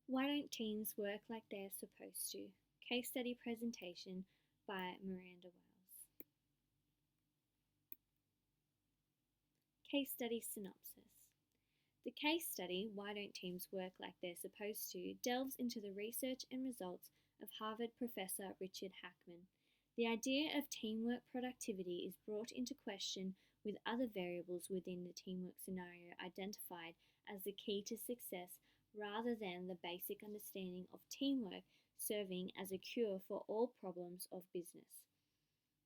Why don't teams work like they're supposed to? Case study presentation by Miranda Wells. Case study synopsis. The case study, Why Don't Teams Work Like They're Supposed to, delves into the research and results of Harvard professor Richard Hackman. The idea of teamwork productivity is brought into question with other variables within the teamwork scenario identified as the key to success rather than the basic understanding of teamwork serving as a cure for all problems of business.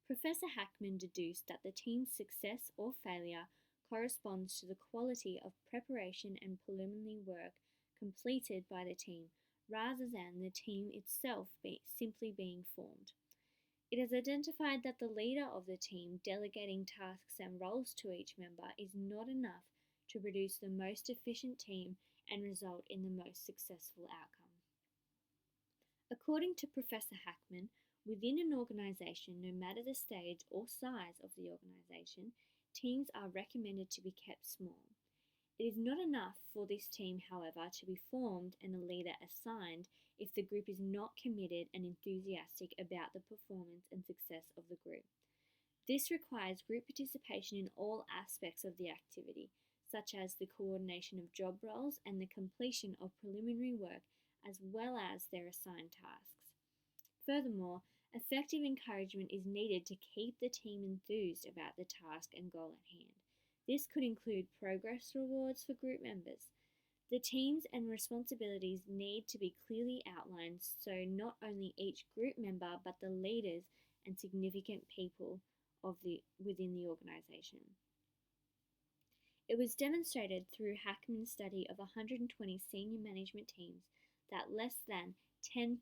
Professor Hackman deduced that the team's success or failure corresponds to the quality of preparation and preliminary work completed by the team rather than the team itself simply being formed. It has identified that the leader of the team delegating tasks and roles to each member is not enough to produce the most efficient team and result in the most successful outcome. According to Professor Hackman, within an organisation, no matter the stage or size of the organisation, teams are recommended to be kept small. It is not enough for this team, however, to be formed and a leader assigned if the group is not committed and enthusiastic about the performance and success of the group. This requires group participation in all aspects of the activity, such as the coordination of job roles and the completion of preliminary work, as well as their assigned tasks. Furthermore, effective encouragement is needed to keep the team enthused about the task and goal at hand. This could include progress rewards for group members. The teams and responsibilities need to be clearly outlined so not only each group member but the leaders and significant people within the organisation. It was demonstrated through Hackman's study of 120 senior management teams that less than 10%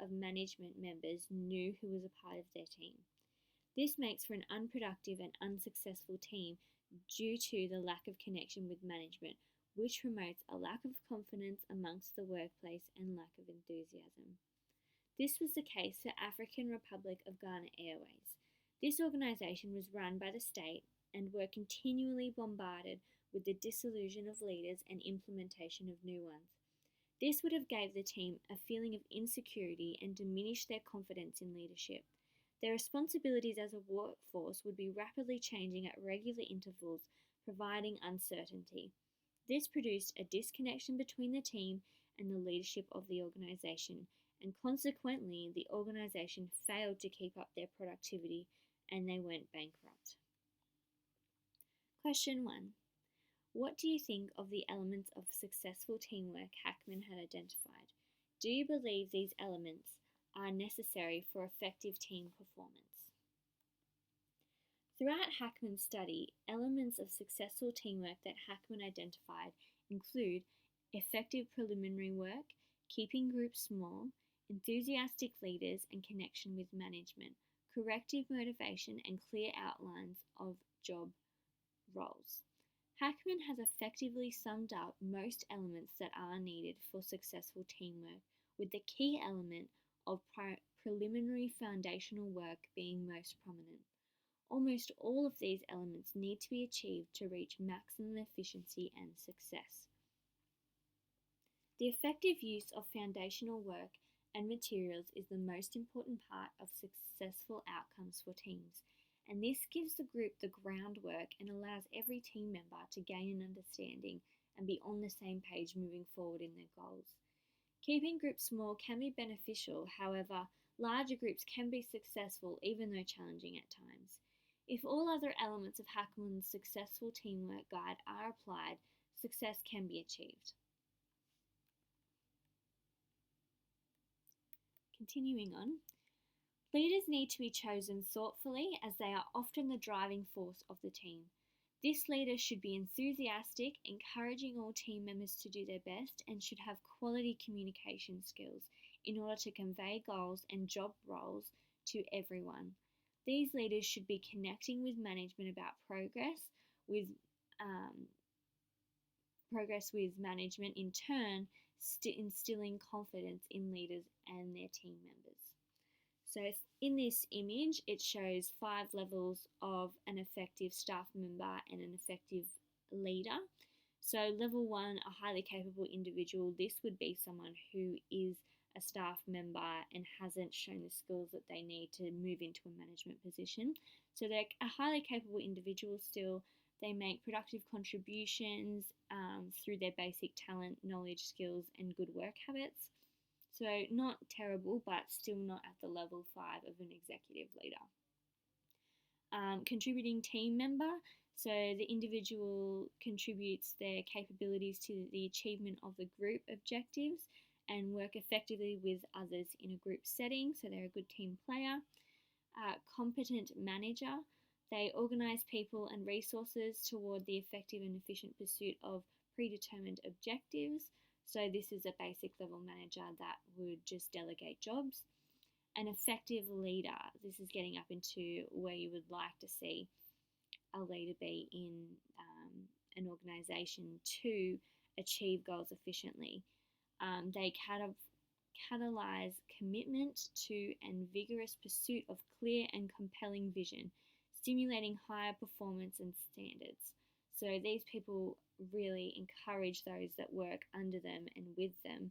of management members knew who was a part of their team. This makes for an unproductive and unsuccessful team due to the lack of connection with management, which promotes a lack of confidence amongst the workplace and lack of enthusiasm. This was the case for African Republic of Ghana Airways. This organisation was run by the state and were continually bombarded with the disillusion of leaders and implementation of new ones. This would have gave the team a feeling of insecurity and diminished their confidence in leadership. Their responsibilities as a workforce would be rapidly changing at regular intervals, providing uncertainty. This produced a disconnection between the team and the leadership of the organisation, and consequently, the organisation failed to keep up their productivity and they went bankrupt. Question 1. What do you think of the elements of successful teamwork Hackman had identified? Do you believe these elements are necessary for effective team performance? Throughout Hackman's study, elements of successful teamwork that Hackman identified include effective preliminary work, keeping groups small, enthusiastic leaders and connection with management, corrective motivation and clear outlines of job roles. Hackman has effectively summed up most elements that are needed for successful teamwork, with the key element of preliminary foundational work being most prominent. Almost all of these elements need to be achieved to reach maximum efficiency and success. The effective use of foundational work and materials is the most important part of successful outcomes for teams, and this gives the group the groundwork and allows every team member to gain an understanding and be on the same page moving forward in their goals. Keeping groups small can be beneficial, however, larger groups can be successful even though challenging at times. If all other elements of Hackman's successful teamwork guide are applied, success can be achieved. Continuing on, leaders need to be chosen thoughtfully as they are often the driving force of the team. This leader should be enthusiastic, encouraging all team members to do their best, and should have quality communication skills in order to convey goals and job roles to everyone. These leaders should be connecting with management about progress with management, in turn instilling confidence in leaders and their team members. So in this image, it shows 5 levels of an effective staff member and an effective leader. So level 1, a highly capable individual. This would be someone who is a staff member and hasn't shown the skills that they need to move into a management position. So they're a highly capable individual still. They make productive contributions through their basic talent, knowledge, skills, and good work habits. So not terrible, but still not at the level 5 of an executive leader. Contributing team member. So the individual contributes their capabilities to the achievement of the group objectives and work effectively with others in a group setting. So they're a good team player. Competent manager. They organise people and resources toward the effective and efficient pursuit of predetermined objectives. So this is a basic level manager that would just delegate jobs. An effective leader. This is getting up into where you would like to see a leader be in an organisation to achieve goals efficiently. They catalyse commitment to and vigorous pursuit of clear and compelling vision, stimulating higher performance and standards. So these people really encourage those that work under them and with them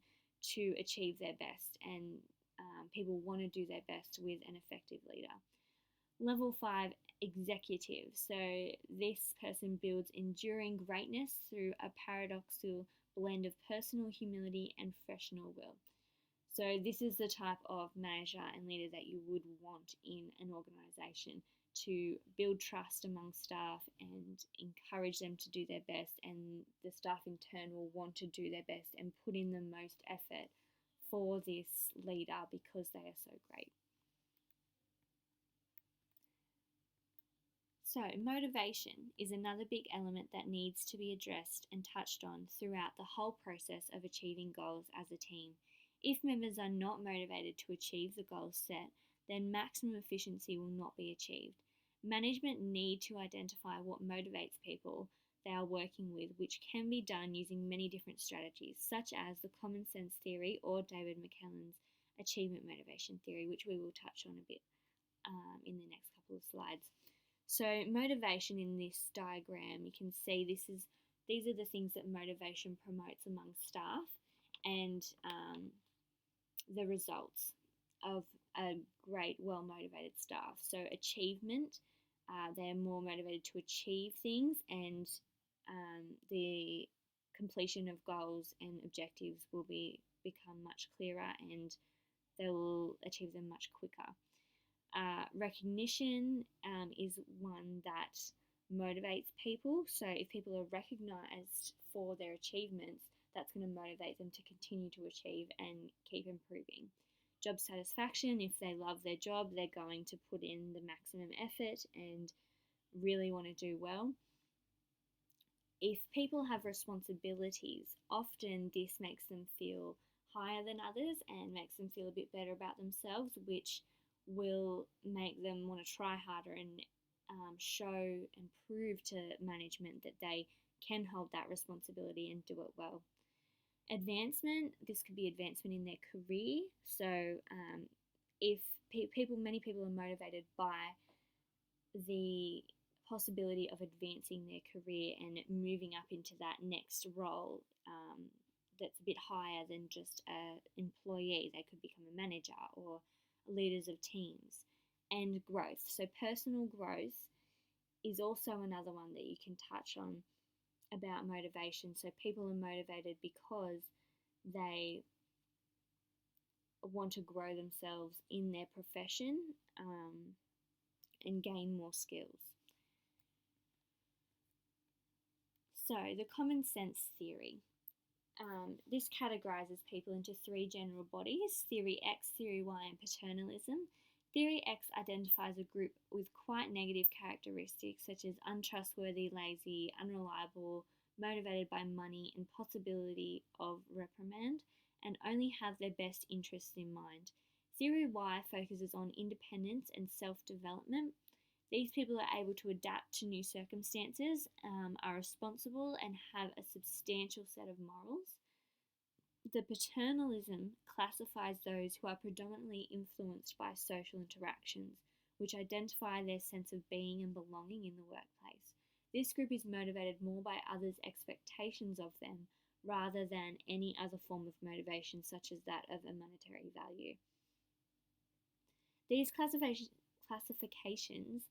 to achieve their best, and people want to do their best with an effective leader. Level 5, executive. So this person builds enduring greatness through a paradoxical blend of personal humility and professional will. So this is the type of manager and leader that you would want in an organisation, to build trust among staff and encourage them to do their best, and the staff in turn will want to do their best and put in the most effort for this leader because they are so great. So motivation is another big element that needs to be addressed and touched on throughout the whole process of achieving goals as a team. If members are not motivated to achieve the goals set, then maximum efficiency will not be achieved. Management need to identify what motivates people they are working with, which can be done using many different strategies, such as the common sense theory or David McKellen's achievement motivation theory, which we will touch on a bit in the next couple of slides. So motivation in this diagram, you can see these are the things that motivation promotes among staff, and the results of a great, well-motivated staff. So achievement, they're more motivated to achieve things, and the completion of goals and objectives will become much clearer, and they will achieve them much quicker. Recognition is one that motivates people. So if people are recognised for their achievements, that's going to motivate them to continue to achieve and keep improving. Job satisfaction, if they love their job, they're going to put in the maximum effort and really want to do well. If people have responsibilities, often this makes them feel higher than others and makes them feel a bit better about themselves, which will make them want to try harder and show and prove to management that they can hold that responsibility and do it well. Advancement, this could be advancement in their career. So if many people are motivated by the possibility of advancing their career and moving up into that next role that's a bit higher than just an employee. They could become a manager or leaders of teams. And growth. So personal growth is also another one that you can touch on about motivation. So people are motivated because they want to grow themselves in their profession and gain more skills. So the common sense theory. This categorizes people into 3 general bodies: Theory X, Theory Y, and paternalism. Theory X identifies a group with quite negative characteristics such as untrustworthy, lazy, unreliable, motivated by money and possibility of reprimand, and only have their best interests in mind. Theory Y focuses on independence and self-development. These people are able to adapt to new circumstances, are responsible, and have a substantial set of morals. The paternalism classifies those who are predominantly influenced by social interactions, which identify their sense of being and belonging in the workplace. This group is motivated more by others' expectations of them rather than any other form of motivation, such as that of a monetary value. These classifications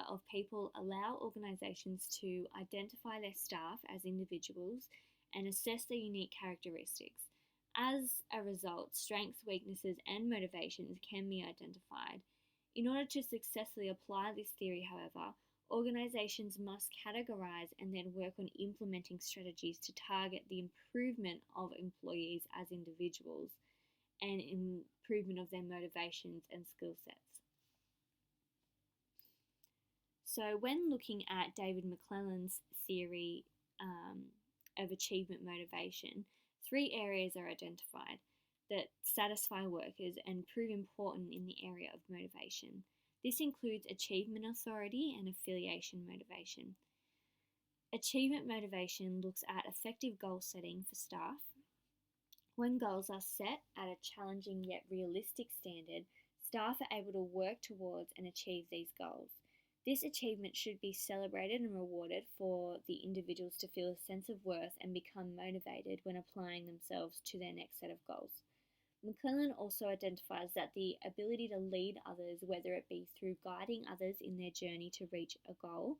of people allow organisations to identify their staff as individuals and assess their unique characteristics. As a result, strengths, weaknesses, and motivations can be identified. In order to successfully apply this theory, however, organisations must categorise and then work on implementing strategies to target the improvement of employees as individuals and improvement of their motivations and skill sets. So when looking at David McClelland's theory of achievement motivation, 3 areas are identified that satisfy workers and prove important in the area of motivation. This includes achievement authority and affiliation motivation. Achievement motivation looks at effective goal setting for staff. When goals are set at a challenging yet realistic standard, staff are able to work towards and achieve these goals. This achievement should be celebrated and rewarded for the individuals to feel a sense of worth and become motivated when applying themselves to their next set of goals. McClelland also identifies that the ability to lead others, whether it be through guiding others in their journey to reach a goal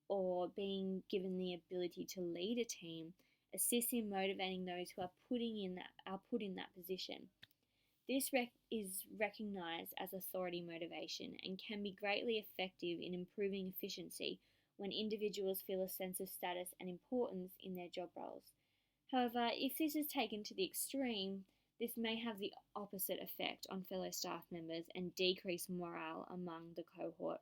or being given the ability to lead a team, assists in motivating those who are put in that position. This is recognised as authority motivation and can be greatly effective in improving efficiency when individuals feel a sense of status and importance in their job roles. However, if this is taken to the extreme, this may have the opposite effect on fellow staff members and decrease morale among the cohort.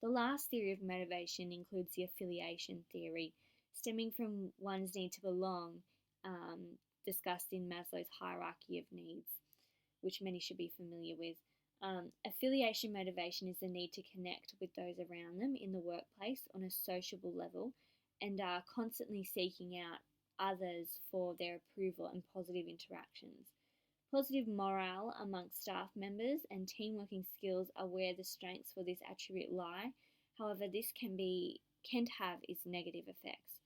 The last theory of motivation includes the affiliation theory, stemming from one's need to belong, discussed in Maslow's hierarchy of needs, which many should be familiar with. Affiliation motivation is the need to connect with those around them in the workplace on a sociable level and are constantly seeking out others for their approval and positive interactions. Positive morale amongst staff members and team working skills are where the strengths for this attribute lie. However, this can have its negative effects.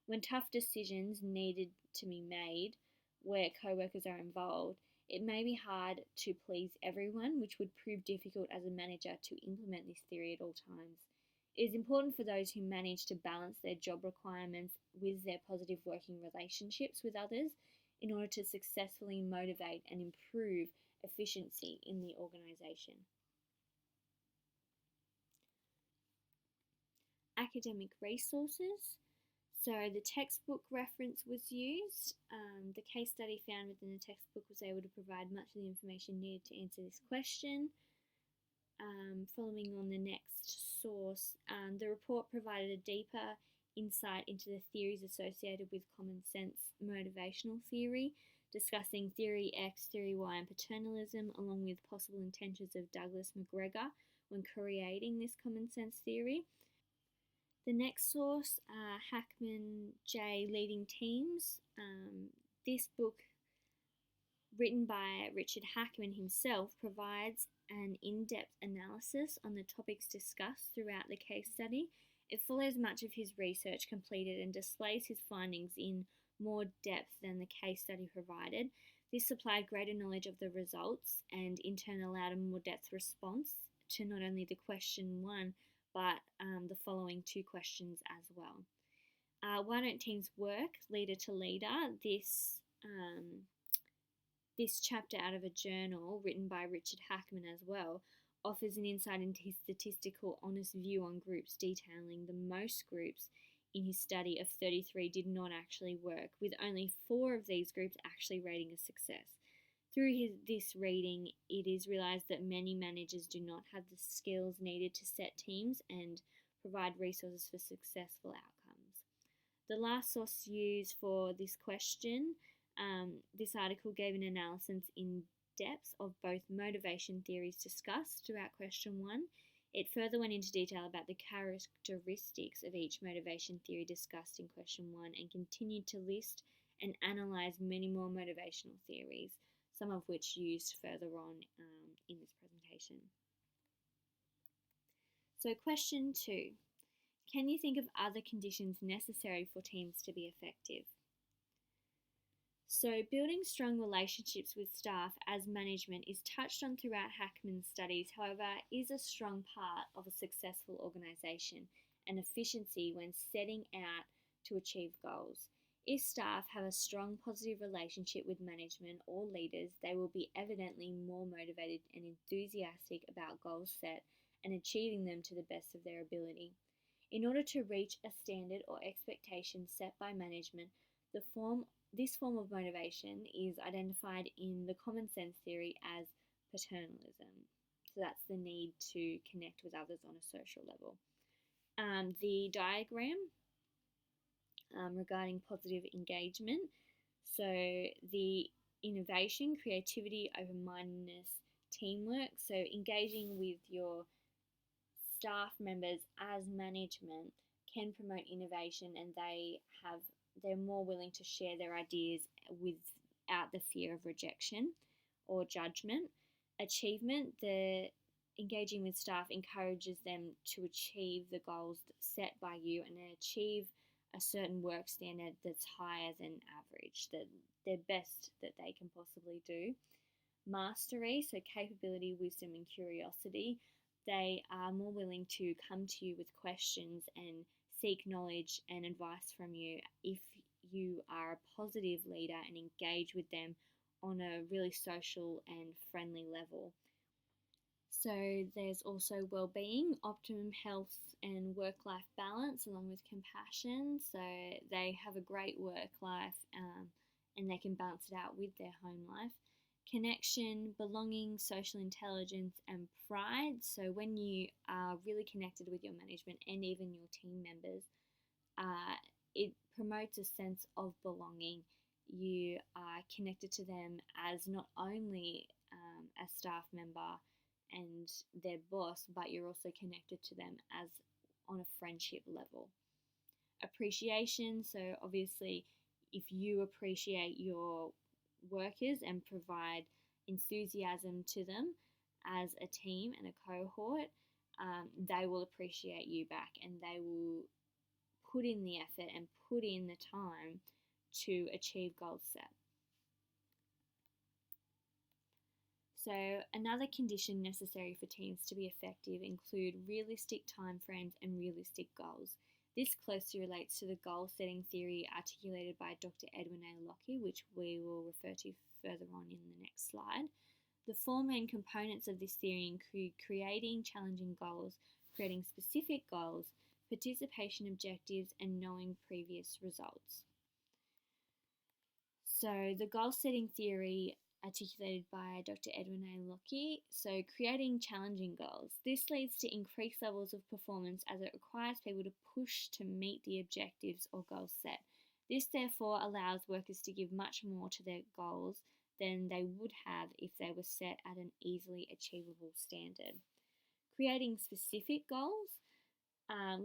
When tough decisions needed to be made where co-workers are involved, it may be hard to please everyone, which would prove difficult as a manager to implement this theory at all times. It is important for those who manage to balance their job requirements with their positive working relationships with others in order to successfully motivate and improve efficiency in the organisation. Academic resources. So the textbook reference was used. The case study found within the textbook was able to provide much of the information needed to answer this question. Following on the next source, the report provided a deeper insight into the theories associated with common sense motivational theory, discussing theory X, theory Y, and paternalism, along with possible intentions of Douglas McGregor when creating this common sense theory. The next source, Hackman J. Leading Teams. This book, written by Richard Hackman himself, provides an in-depth analysis on the topics discussed throughout the case study. It follows much of his research completed and displays his findings in more depth than the case study provided. This supplied greater knowledge of the results and in turn allowed a more depth response to not only the question 1 but the following 2 questions as well. Why don't teams work? Leader to leader. This chapter out of a journal written by Richard Hackman as well offers an insight into his statistical honest view on groups, detailing the most groups in his study of 33 did not actually work, with only 4 of these groups actually rating a success. Through this reading, it is realised that many managers do not have the skills needed to set teams and provide resources for successful outcomes. The last source used for this question, this article gave an analysis in depth of both motivation theories discussed throughout question 1. It further went into detail about the characteristics of each motivation theory discussed in question 1 and continued to list and analyse many more motivational theories, some of which used further on in this presentation. So question 2. Can you think of other conditions necessary for teams to be effective? So, building strong relationships with staff as management is touched on throughout Hackman's studies, however, is a strong part of a successful organisation and efficiency when setting out to achieve goals. If staff have a strong positive relationship with management or leaders, they will be evidently more motivated and enthusiastic about goals set and achieving them to the best of their ability. In order to reach a standard or expectation set by management, this form of motivation is identified in the common sense theory as paternalism. So that's the need to connect with others on a social level. The diagram regarding positive engagement. So the innovation, creativity, open-mindedness, teamwork. So engaging with your staff members as management can promote innovation, and they're more willing to share their ideas without the fear of rejection or judgment. Achievement, the engaging with staff encourages them to achieve the goals set by you and achieve a certain work standard that's higher than average, that their best that they can possibly do. Mastery, so capability, wisdom, and curiosity. They are more willing to come to you with questions and seek knowledge and advice from you if you are a positive leader and engage with them on a really social and friendly level. So there's also well-being, optimum health and work-life balance along with compassion. So they have a great work life and they can balance it out with their home life. Connection, belonging, social intelligence, and pride. So when you are really connected with your management and even your team members, it promotes a sense of belonging. You are connected to them as not only a staff member and their boss, but you're also connected to them as on a friendship level. Appreciation, so obviously if you appreciate your workers and provide enthusiasm to them as a team and a cohort, they will appreciate you back and they will put in the effort and put in the time to achieve goals set. So another condition necessary for teams to be effective include realistic timeframes and realistic goals. This closely relates to the goal-setting theory articulated by Dr. Edwin A. Locke, which we will refer to further on in the next slide. The four main components of this theory include creating challenging goals, creating specific goals, participation objectives, and knowing previous results. So the goal-setting theory articulated by Dr. Edwin A. Locke. So creating challenging goals. This leads to increased levels of performance as it requires people to push to meet the objectives or goals set. This therefore allows workers to give much more to their goals than they would have if they were set at an easily achievable standard. Creating specific goals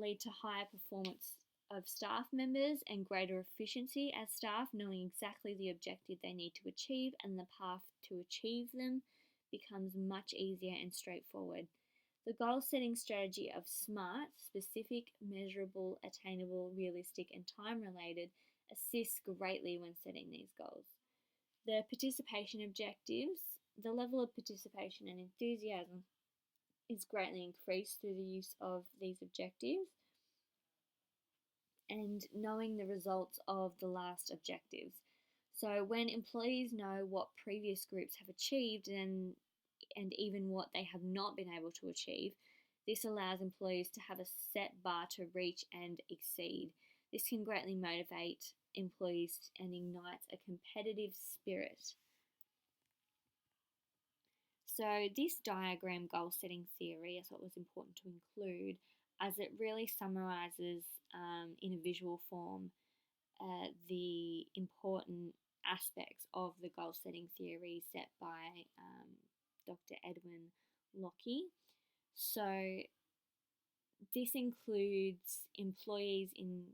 lead to higher performance of staff members and greater efficiency as staff, knowing exactly the objective they need to achieve and the path to achieve them becomes much easier and straightforward. The goal-setting strategy of SMART, specific, measurable, attainable, realistic, and time-related, assists greatly when setting these goals. The participation objectives, the level of participation and enthusiasm is greatly increased through the use of these objectives and knowing the results of the last objectives. So when employees know what previous groups have achieved and even what they have not been able to achieve, this allows employees to have a set bar to reach and exceed. This can greatly motivate employees and ignites a competitive spirit. So this diagram goal setting theory is what was important to include, as it really summarizes in a visual form the important aspects of the goal setting theory set by Dr. Edwin Locke. So this includes employees in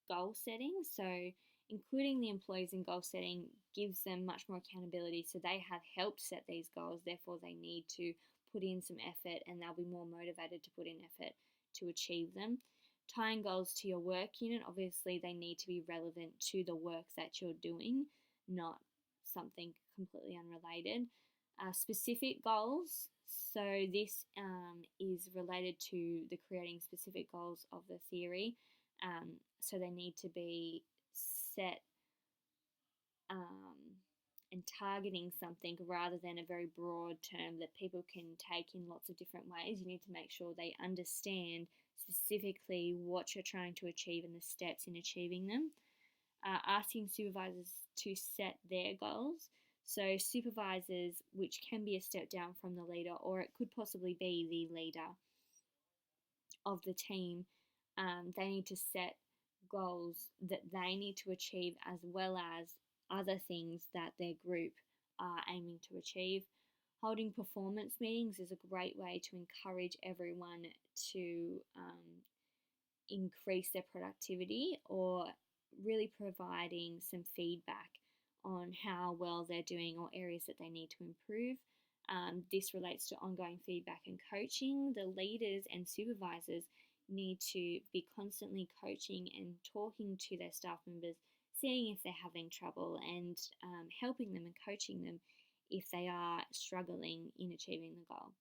goal setting. So including the employees in goal setting gives them much more accountability. So they have helped set these goals, therefore they need to put in some effort and they'll be more motivated to put in effort to achieve them. Tying goals to your work unit, obviously they need to be relevant to the work that you're doing, not something completely unrelated. Specific goals, so this is related to the creating specific goals of the theory. So they need to be set and targeting something rather than a very broad term that people can take in lots of different ways. You need to make sure they understand specifically what you're trying to achieve and the steps in achieving them. Asking supervisors to set their goals. So supervisors, which can be a step down from the leader, or it could possibly be the leader of the team, they need to set goals that they need to achieve as well as other things that their group are aiming to achieve. Holding performance meetings is a great way to encourage everyone to increase their productivity, or really providing some feedback on how well they're doing or areas that they need to improve. This relates to ongoing feedback and coaching. The leaders and supervisors need to be constantly coaching and talking to their staff members, seeing if they're having trouble, and helping them and coaching them if they are struggling in achieving the goal.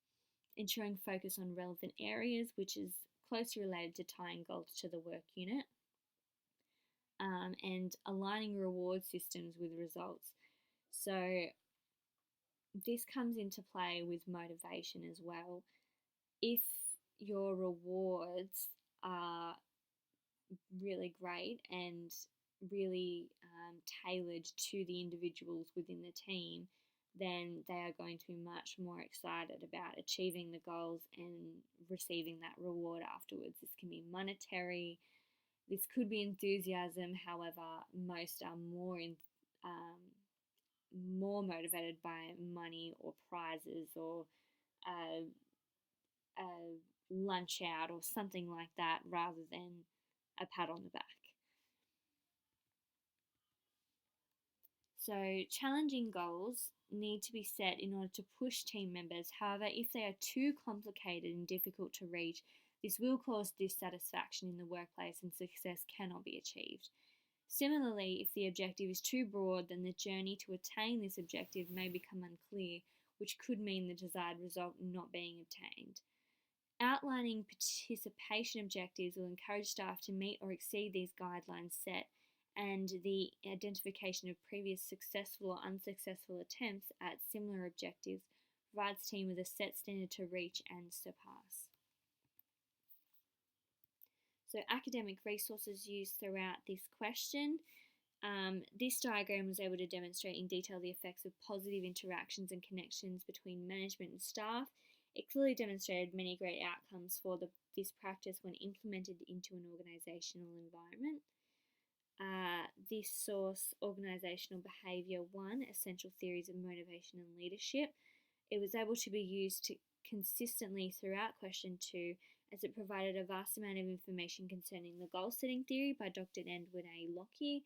Ensuring focus on relevant areas, which is closely related to tying goals to the work unit. And aligning reward systems with results. So this comes into play with motivation as well. If your rewards are really great and really tailored to the individuals within the team, then they are going to be much more excited about achieving the goals and receiving that reward afterwards. This can be monetary, this could be enthusiasm. However, most are more motivated by money or prizes or a lunch out or something like that rather than a pat on the back. So challenging goals need to be set in order to push team members. However, if they are too complicated and difficult to reach, this will cause dissatisfaction in the workplace and success cannot be achieved. Similarly, if the objective is too broad, then the journey to attain this objective may become unclear, which could mean the desired result not being obtained. Outlining participation objectives will encourage staff to meet or exceed these guidelines set, and the identification of previous successful or unsuccessful attempts at similar objectives provides team with a set standard to reach and surpass. So academic resources used throughout this question. This diagram was able to demonstrate in detail the effects of positive interactions and connections between management and staff. It clearly demonstrated many great outcomes for this practice when implemented into an organisational environment. This source, Organisational Behaviour 1, Essential Theories of Motivation and Leadership. It was able to be used consistently throughout question 2, as it provided a vast amount of information concerning the goal-setting theory by Dr. Edward A. Locke.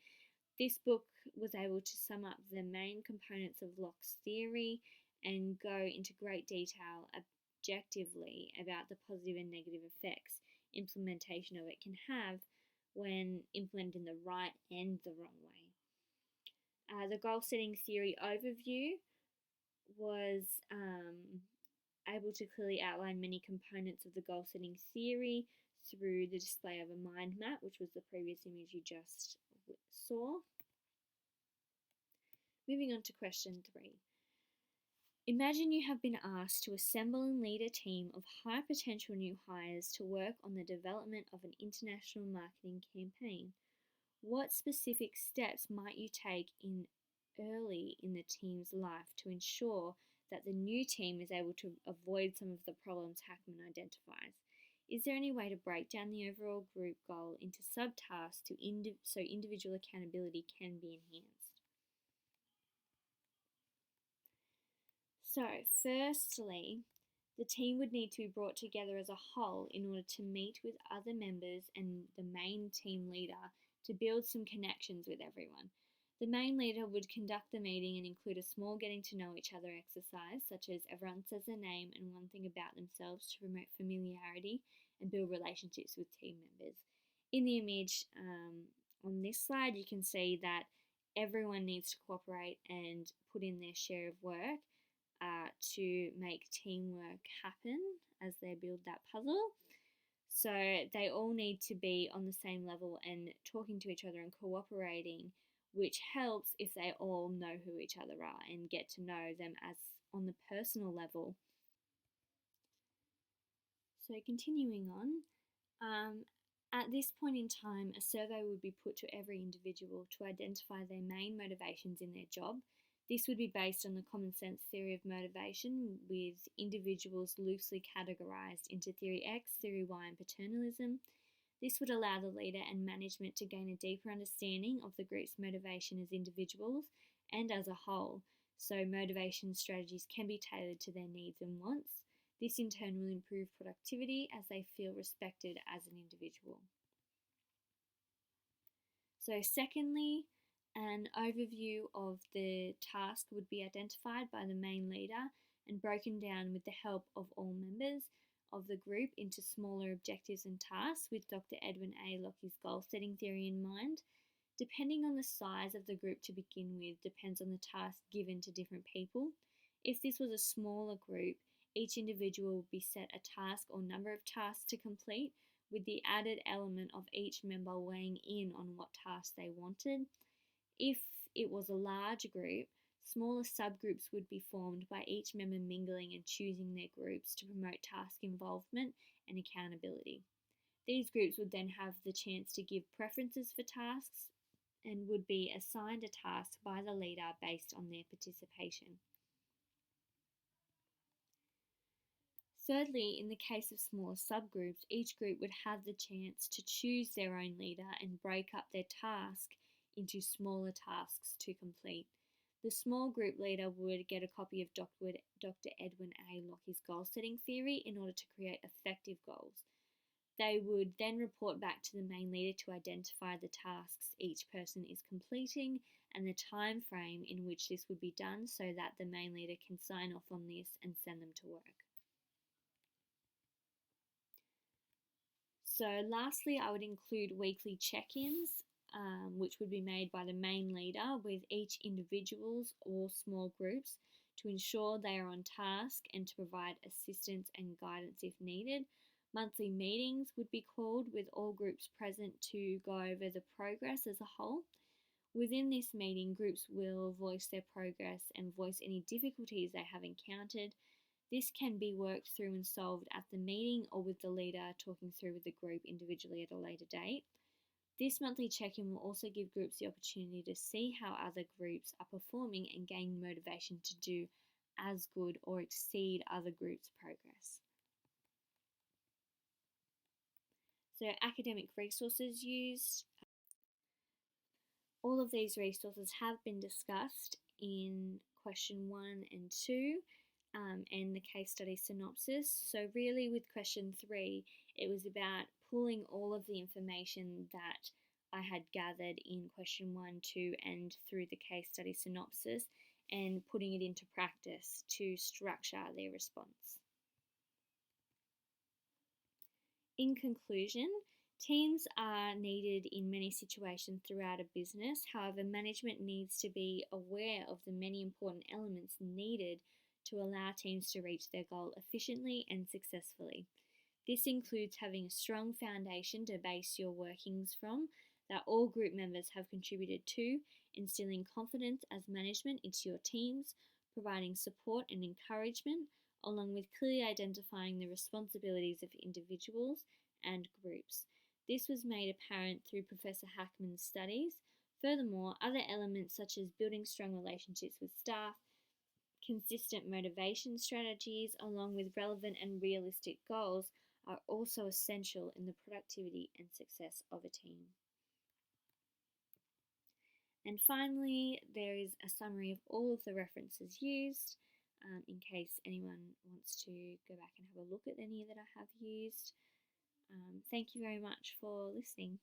This book was able to sum up the main components of Locke's theory and go into great detail objectively about the positive and negative effects implementation of it can have when implemented in the right and the wrong way. The goal-setting theory overview was able to clearly outline many components of the goal-setting theory through the display of a mind map, which was the previous image you just saw. Moving on to question 3. Imagine you have been asked to assemble and lead a team of high potential new hires to work on the development of an international marketing campaign. What specific steps might you take early in the team's life to ensure that the new team is able to avoid some of the problems Hackman identifies? Is there any way to break down the overall group goal into subtasks so individual accountability can be enhanced? So, firstly, the team would need to be brought together as a whole in order to meet with other members and the main team leader to build some connections with everyone. The main leader would conduct the meeting and include a small getting to know each other exercise, such as everyone says their name and one thing about themselves to promote familiarity and build relationships with team members. In the image on this slide, you can see that everyone needs to cooperate and put in their share of work to make teamwork happen as they build that puzzle. So they all need to be on the same level and talking to each other and cooperating, which helps if they all know who each other are and get to know them as on the personal level. So continuing on, at this point in time, a survey would be put to every individual to identify their main motivations in their job. This would be based on the common sense theory of motivation, with individuals loosely categorized into Theory X, Theory Y, and paternalism. This would allow the leader and management to gain a deeper understanding of the group's motivation as individuals and as a whole, so motivation strategies can be tailored to their needs and wants. This in turn will improve productivity as they feel respected as an individual. So secondly, an overview of the task would be identified by the main leader and broken down with the help of all members of the group into smaller objectives and tasks with Dr. Edwin A. Lockie's goal-setting theory in mind. Depending on the size of the group to begin with depends on the task given to different people. If this was a smaller group, each individual would be set a task or number of tasks to complete, with the added element of each member weighing in on what task they wanted. If it was a large group, smaller subgroups would be formed by each member mingling and choosing their groups to promote task involvement and accountability. These groups would then have the chance to give preferences for tasks and would be assigned a task by the leader based on their participation. Thirdly, in the case of smaller subgroups, each group would have the chance to choose their own leader and break up their task into smaller tasks to complete. The small group leader would get a copy of Dr. Edwin A. Lockie's goal-setting theory in order to create effective goals. They would then report back to the main leader to identify the tasks each person is completing and the time frame in which this would be done so that the main leader can sign off on this and send them to work. So lastly, I would include weekly check-ins, which would be made by the main leader with each individuals or small groups to ensure they are on task and to provide assistance and guidance if needed. Monthly meetings would be called with all groups present to go over the progress as a whole. Within this meeting, groups will voice their progress and voice any difficulties they have encountered. This can be worked through and solved at the meeting or with the leader talking through with the group individually at a later date. This monthly check-in will also give groups the opportunity to see how other groups are performing and gain motivation to do as good or exceed other groups' progress. So academic resources used. All of these resources have been discussed in question 1 and 2 and the case study synopsis. So really with question 3, it was about pulling all of the information that I had gathered in question 1, 2 and through the case study synopsis and putting it into practice to structure their response. In conclusion, teams are needed in many situations throughout a business. However, management needs to be aware of the many important elements needed to allow teams to reach their goal efficiently and successfully. This includes having a strong foundation to base your workings from that all group members have contributed to, instilling confidence as management into your teams, providing support and encouragement, along with clearly identifying the responsibilities of individuals and groups. This was made apparent through Professor Hackman's studies. Furthermore, other elements such as building strong relationships with staff, consistent motivation strategies, along with relevant and realistic goals are also essential in the productivity and success of a team. And finally, there is a summary of all of the references used in case anyone wants to go back and have a look at any that I have used. Thank you very much for listening.